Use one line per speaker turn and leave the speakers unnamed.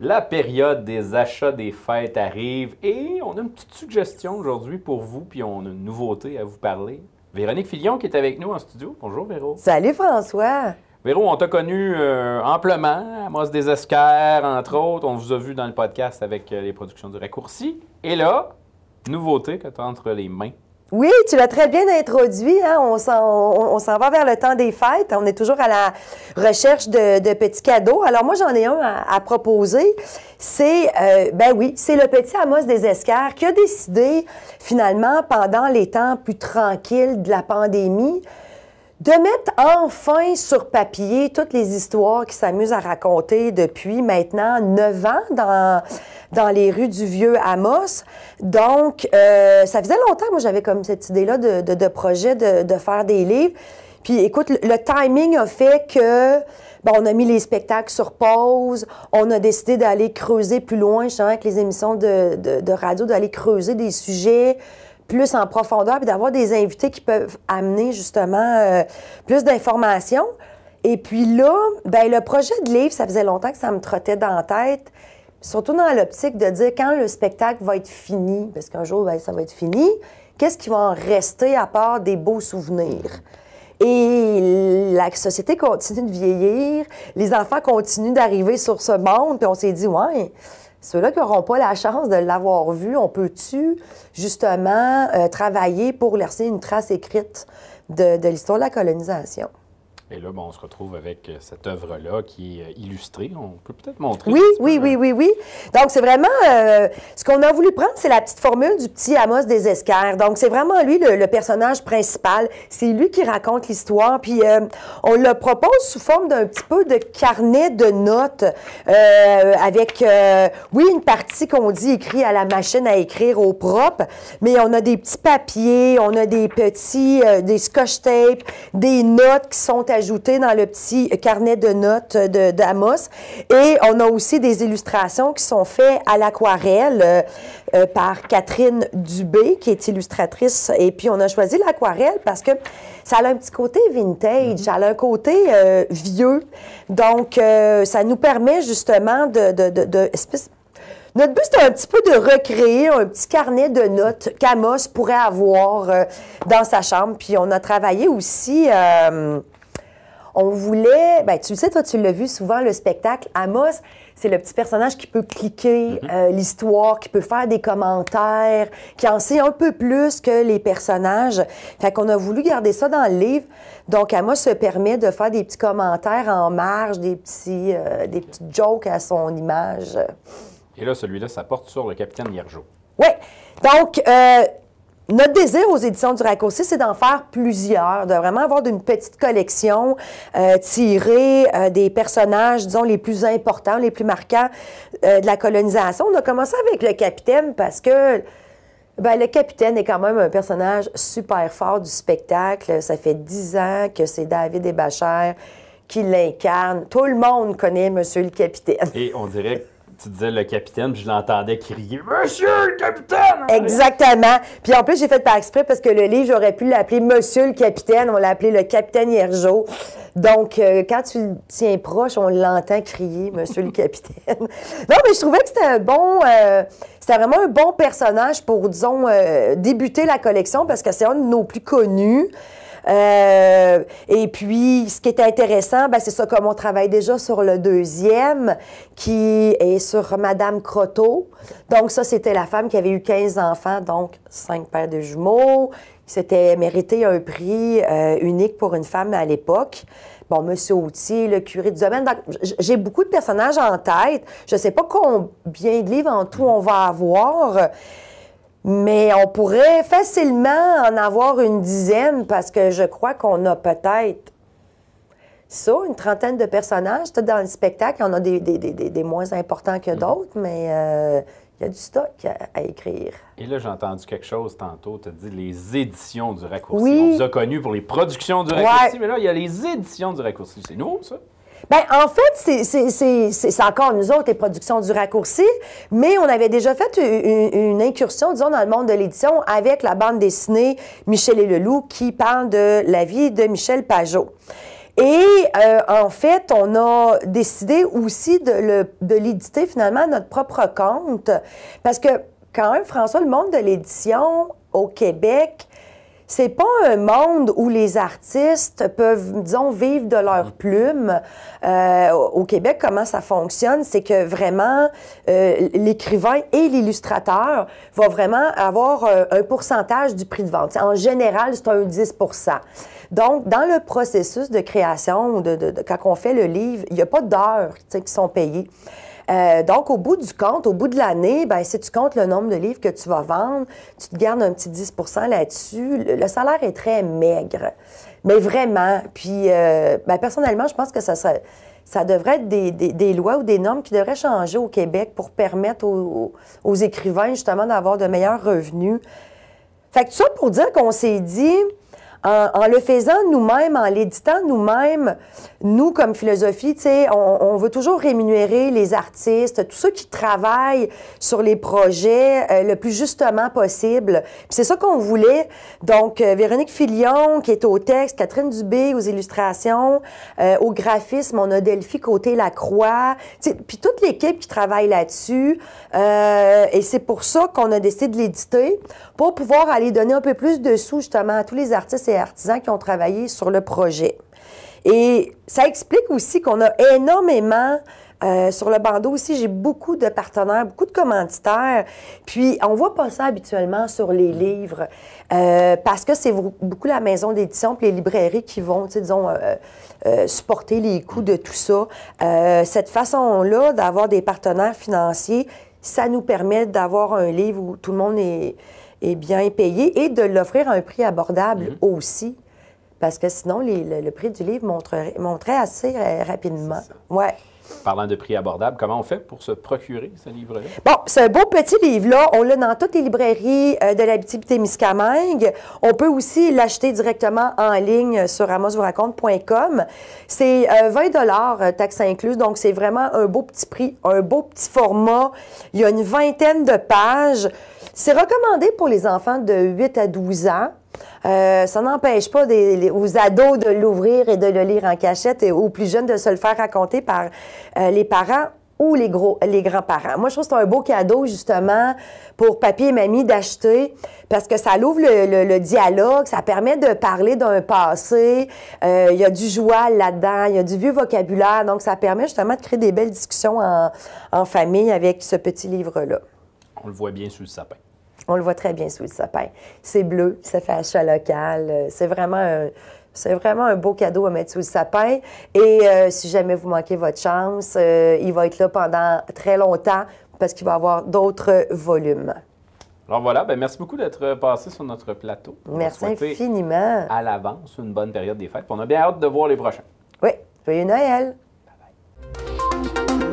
La période des achats des fêtes arrive et on a une petite suggestion aujourd'hui pour vous, puis on a une nouveauté à vous parler. Véronique Filion qui est avec nous en studio. Bonjour Véro.
Salut François.
Véro, on t'a connu amplement, Amos des Esquerres, entre autres. On vous a vu dans le podcast avec les productions du Raccourci. Et là, nouveauté que tu as entre les mains.
Oui, tu l'as très bien introduit. Hein? On s'en va vers le temps des fêtes. On est toujours à la recherche de petits cadeaux. Alors moi, j'en ai un à proposer. C'est, c'est le petit Amos des Esquerres qui a décidé, finalement, pendant les temps plus tranquilles de la pandémie, de mettre enfin sur papier toutes les histoires qu'il s'amuse à raconter depuis maintenant 9 ans dans les rues du vieux Amos. Donc, ça faisait longtemps, moi, j'avais comme cette idée-là de projet de faire des livres. Puis, écoute, le timing a fait que, on a mis les spectacles sur pause. On a décidé d'aller creuser plus loin, justement, avec les émissions de radio, d'aller creuser des sujets plus en profondeur, puis d'avoir des invités qui peuvent amener justement plus d'informations. Et puis là, le projet de livre, ça faisait longtemps que ça me trottait dans la tête, surtout dans l'optique de dire quand le spectacle va être fini, parce qu'un jour, ça va être fini, qu'est-ce qui va en rester à part des beaux souvenirs? Et la société continue de vieillir, les enfants continuent d'arriver sur ce monde, puis on s'est dit, ouais, ceux-là qui n'auront pas la chance de l'avoir vu, on peut-tu justement travailler pour laisser une trace écrite de l'histoire de la colonisation?
Et là, on se retrouve avec cette œuvre-là qui est illustrée. On peut peut-être montrer.
Oui. Donc, c'est vraiment... ce qu'on a voulu prendre, c'est la petite formule du petit Amos des Esquerres. Donc, c'est vraiment lui le personnage principal. C'est lui qui raconte l'histoire. Puis, on le propose sous forme d'un petit peu de carnet de notes avec, une partie qu'on dit écrit à la machine à écrire au propre, mais on a des petits papiers, on a des petits... des scotch tape, des notes qui sont ajouté dans le petit carnet de notes d'Amos. Et on a aussi des illustrations qui sont faites à l'aquarelle par Catherine Dubé, qui est illustratrice. Et puis, on a choisi l'aquarelle parce que ça a un petit côté vintage, ça a un côté vieux. Donc, ça nous permet justement notre but, c'est un petit peu de recréer un petit carnet de notes qu'Amos pourrait avoir dans sa chambre. Puis, on a travaillé aussi... on voulait, tu le sais, toi, tu l'as vu souvent, le spectacle. Amos, c'est le petit personnage qui peut cliquer l'histoire, qui peut faire des commentaires, qui en sait un peu plus que les personnages. Fait qu'on a voulu garder ça dans le livre. Donc, Amos se permet de faire des petits commentaires en marge, des petites jokes à son image.
Et là, celui-là, ça porte sur le capitaine Hiergeau.
Oui. Donc, notre désir aux éditions du Raccourci, c'est d'en faire plusieurs, de vraiment avoir une petite collection tirée des personnages, disons, les plus importants, les plus marquants de la colonisation. On a commencé avec le capitaine parce que le capitaine est quand même un personnage super fort du spectacle. Ça fait 10 ans que c'est David Hébachère qui l'incarne. Tout le monde connaît Monsieur le Capitaine.
Et on dirait... Tu disais le capitaine, puis je l'entendais crier « Monsieur le capitaine! »
Exactement. Puis en plus, j'ai fait par exprès parce que le livre, j'aurais pu l'appeler Monsieur le capitaine. On l'a appelé le capitaine Hiergeau. Donc, quand tu le tiens proche, on l'entend crier Monsieur le capitaine. Non, mais je trouvais que c'était c'était vraiment un bon personnage pour, disons, débuter la collection parce que c'est un de nos plus connus. Et puis, ce qui est intéressant, c'est ça, comme on travaille déjà sur le deuxième, qui est sur Madame Croteau. Donc, ça, c'était la femme qui avait eu 15 enfants, donc 5 paires de jumeaux. Il s'était mérité un prix unique pour une femme à l'époque. Bon, Monsieur Autier, le curé du domaine. Donc, j'ai beaucoup de personnages en tête. Je ne sais pas combien de livres en tout on va avoir. Mais on pourrait facilement en avoir une dizaine parce que je crois qu'on a peut-être une trentaine de personnages. Dans le spectacle, on a des moins importants que d'autres, mais il y a du stock à écrire.
Et là, j'ai entendu quelque chose tantôt. Tu as dit les éditions du Raccourci.
Oui.
On vous a connus pour les productions du Raccourci, mais là, il y a les éditions du Raccourci. C'est nouveau, ça?
En fait, c'est encore nous autres, les productions du Raccourci, mais on avait déjà fait une incursion, disons, dans le monde de l'édition avec la bande dessinée Michel et le Loup qui parle de la vie de Michel Pajot. Et en fait, on a décidé aussi de l'éditer finalement à notre propre compte. Parce que quand même, François, le monde de l'édition au Québec, c'est pas un monde où les artistes peuvent, disons, vivre de leur plume. Au Québec, comment ça fonctionne? C'est que vraiment, l'écrivain et l'illustrateur vont vraiment avoir un pourcentage du prix de vente. En général, c'est un 10 %. Donc, dans le processus de création, quand on fait le livre, il n'y a pas d'heures qui sont payées. Donc, au bout du compte, au bout de l'année, ben, si tu comptes le nombre de livres que tu vas vendre, tu te gardes un petit 10 % là-dessus. Le salaire est très maigre, mais vraiment. Puis, ben, personnellement, je pense que ça devrait être des lois ou des normes qui devraient changer au Québec pour permettre aux écrivains, justement, d'avoir de meilleurs revenus. Fait que tout ça pour dire qu'on s'est dit... En le faisant nous-mêmes, en l'éditant nous-mêmes, nous, comme philosophie, tu sais, on veut toujours rémunérer les artistes, tous ceux qui travaillent sur les projets le plus justement possible. Puis c'est ça qu'on voulait. Donc, Véronique Filion, qui est au texte, Catherine Dubé aux illustrations, au graphisme, on a Delphi Côté-Lacroix, puis toute l'équipe qui travaille là-dessus. Et c'est pour ça qu'on a décidé de l'éditer, pour pouvoir aller donner un peu plus de sous, justement, à tous les artistes et artisans qui ont travaillé sur le projet. Et ça explique aussi qu'on a énormément, sur le bandeau aussi, j'ai beaucoup de partenaires, beaucoup de commanditaires. Puis, on voit pas ça habituellement sur les livres, parce que c'est beaucoup la maison d'édition puis les librairies qui vont, tu sais, disons, supporter les coûts de tout ça. Cette façon-là d'avoir des partenaires financiers, ça nous permet d'avoir un livre où tout le monde est bien payé et de l'offrir à un prix abordable aussi. Parce que sinon, le prix du livre monterait assez rapidement. Ouais.
Parlant de prix abordable, comment on fait pour se procurer ce livre-là?
Bon, ce beau petit livre-là, on l'a dans toutes les librairies de l'Abitibi-Témiscamingue. On peut aussi l'acheter directement en ligne sur amosvousraconte.com. C'est 20 $, taxes incluses, donc c'est vraiment un beau petit prix, un beau petit format. Il y a une vingtaine de pages. C'est recommandé pour les enfants de 8 à 12 ans. Ça n'empêche pas aux ados de l'ouvrir et de le lire en cachette et aux plus jeunes de se le faire raconter par les parents ou les grands-parents. Moi, je trouve que c'est un beau cadeau, justement, pour papy et mamie d'acheter parce que ça l'ouvre le dialogue, ça permet de parler d'un passé. Il y a du joual là-dedans, il y a du vieux vocabulaire. Donc, ça permet justement de créer des belles discussions en famille avec ce petit livre-là.
On le voit bien sous le sapin.
On le voit très bien sous le sapin. C'est bleu, ça fait achat local. C'est vraiment un beau cadeau à mettre sous le sapin. Et si jamais vous manquez votre chance, il va être là pendant très longtemps parce qu'il va y avoir d'autres volumes.
Alors voilà, ben merci beaucoup d'être passé sur notre plateau.
Merci infiniment.
À l'avance, une bonne période des fêtes. On a bien hâte de voir les prochains.
Oui, joyeux Noël.
Bye bye.